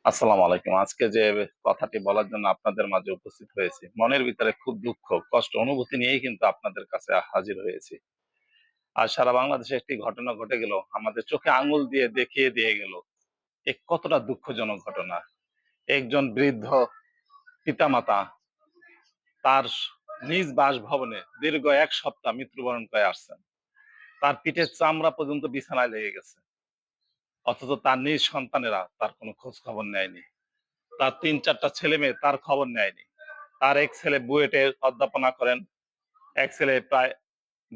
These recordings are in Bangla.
আসসালামু আলাইকুম। আজকে যে কথাটি বলার জন্য আপনাদের মাঝে উপস্থিত হয়েছি, মনের ভিতরে খুব দুঃখ, কষ্ট, অনুভূতি নিয়েই কিন্তু আপনাদের কাছে হাজির হয়েছি। আজ সারা বাংলাদেশে একটি ঘটনা ঘটে গেল, আমাদের চোখে আঙুল দিয়ে দেখিয়ে দিয়ে গেল। এ কতটা দুঃখজনক ঘটনা। একজন বৃদ্ধ পিতামাতা তার নিজ বাসভবনে দীর্ঘ ১ সপ্তাহ মৃত্যুবরণ করে আসছেন। তার পিঠের চামড়া পর্যন্ত বিছানায় লেগে গেছে। অথচ তার নিজ সন্তানেরা তার কোনো খোঁজ খবর নেয়নি। তার ৩-৪ টা ছেলেমেয়ে তার খবর নেয়নি। তার এক ছেলে বুয়েটে অধ্যাপনা করেন, এক ছেলে প্রায়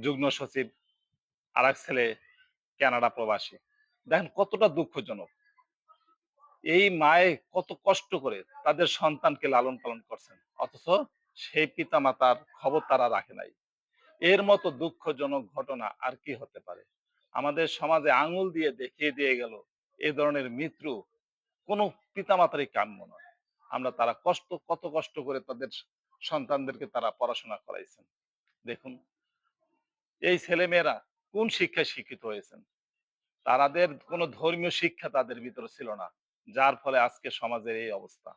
যুগ্ম সচিব, আরেক ছেলে কানাডা প্রবাসী। দেখেন কতটা দুঃখজনক। এই মায়ে কত কষ্ট করে তাদের সন্তানকে লালন-পালন করছেন। অথচ সেই পিতামাতার খবর তারা রাখে নাই। এর মতো দুঃখজনক ঘটনা আর কি হতে পারে? আমাদের সমাজে আঙুল দিয়ে দেখিয়ে দিয়ে গেল, এ ধরনের মৃত্যু কোনো পিতামাতারই কাম্য নয়। আমরা তারা কত কষ্ট করে তাদের সন্তানদেরকে তারা পড়াশোনা করাইছেন। দেখুন, এই ছেলেমেয়েরা কোন শিক্ষায় শিক্ষিত হয়েছেন? তাদের কোনো ধর্মীয় শিক্ষা তাদের ভিতরে ছিল না। যার ফলে আজকে সমাজের এই অবস্থা।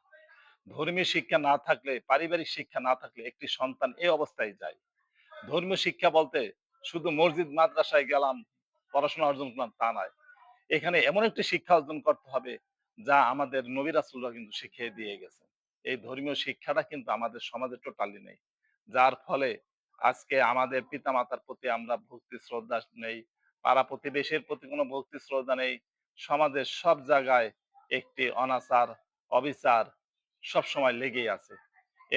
ধর্মীয় শিক্ষা না থাকলে, পারিবারিক শিক্ষা না থাকলে একটি সন্তান এই অবস্থায় যায়। ধর্মীয় শিক্ষা বলতে শুধু মসজিদ মাদ্রাসায় গেলাম, পড়াশোনা অর্জন করলাম তা নয়। এখানে এমন একটি শিক্ষা অর্জন করতে হবে যা আমাদের নবী রাসূলরা কিন্তু শিখিয়ে দিয়ে গেছেন। এই ধর্মীয় শিক্ষাটা কিন্তু আমাদের সমাজে টোটালি নেই। যার ফলে আজকে আমাদের পিতামাতার প্রতি আমরা ভক্তি শ্রদ্ধা নেই। পাড়া প্রতিবেশীর প্রতি কোনো ভক্তি শ্রদ্ধা নেই। সমাজের সব জায়গায় একটি অনাচার, অবিচার সবসময় লেগেই আছে।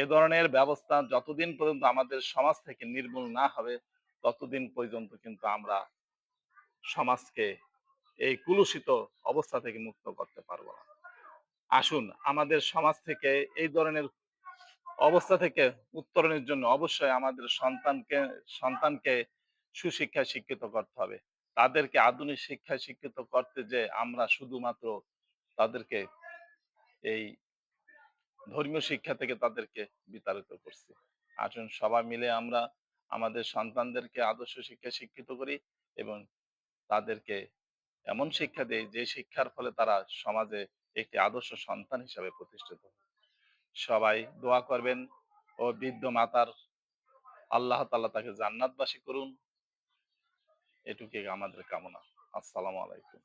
এ ধরনের ব্যবস্থা যতদিন পর্যন্ত আমাদের সমাজ থেকে নির্মূল না হবে, ততদিন পর্যন্ত কিন্তু আমরা সমাজকে এই কুলুষিত অবস্থা থেকে মুক্ত করতে পারবো না। আসুন আমাদের সমাজ থেকে এই ধরনের অবস্থা থেকে উত্তরণের জন্য অবশ্যই আমাদের সন্তানকে সুশিক্ষায় শিক্ষিত করতে হবে। তাদেরকে আধুনিক শিক্ষায় শিক্ষিত করতে যেয়ে আমরা শুধুমাত্র তাদেরকে এই ধর্মীয় শিক্ষা থেকে তাদেরকে বিতাড়িত করছি। আসুন সবাই মিলে আমরা আমাদের সন্তানদেরকে আদর্শ শিক্ষায় শিক্ষিত করি এবং তাদেরকে এমন শিক্ষা দেই যে শিক্ষার ফলে তারা সমাজে একটি আদর্শ সন্তান হিসাবে প্রতিষ্ঠিত হয়। সবাই দোয়া করবেন ও বৃদ্ধ মাতার আল্লাহ তাআলা তাকে জান্নাতবাসী করুন। এটুকুই আমাদের কামনা। আসসালামু আলাইকুম।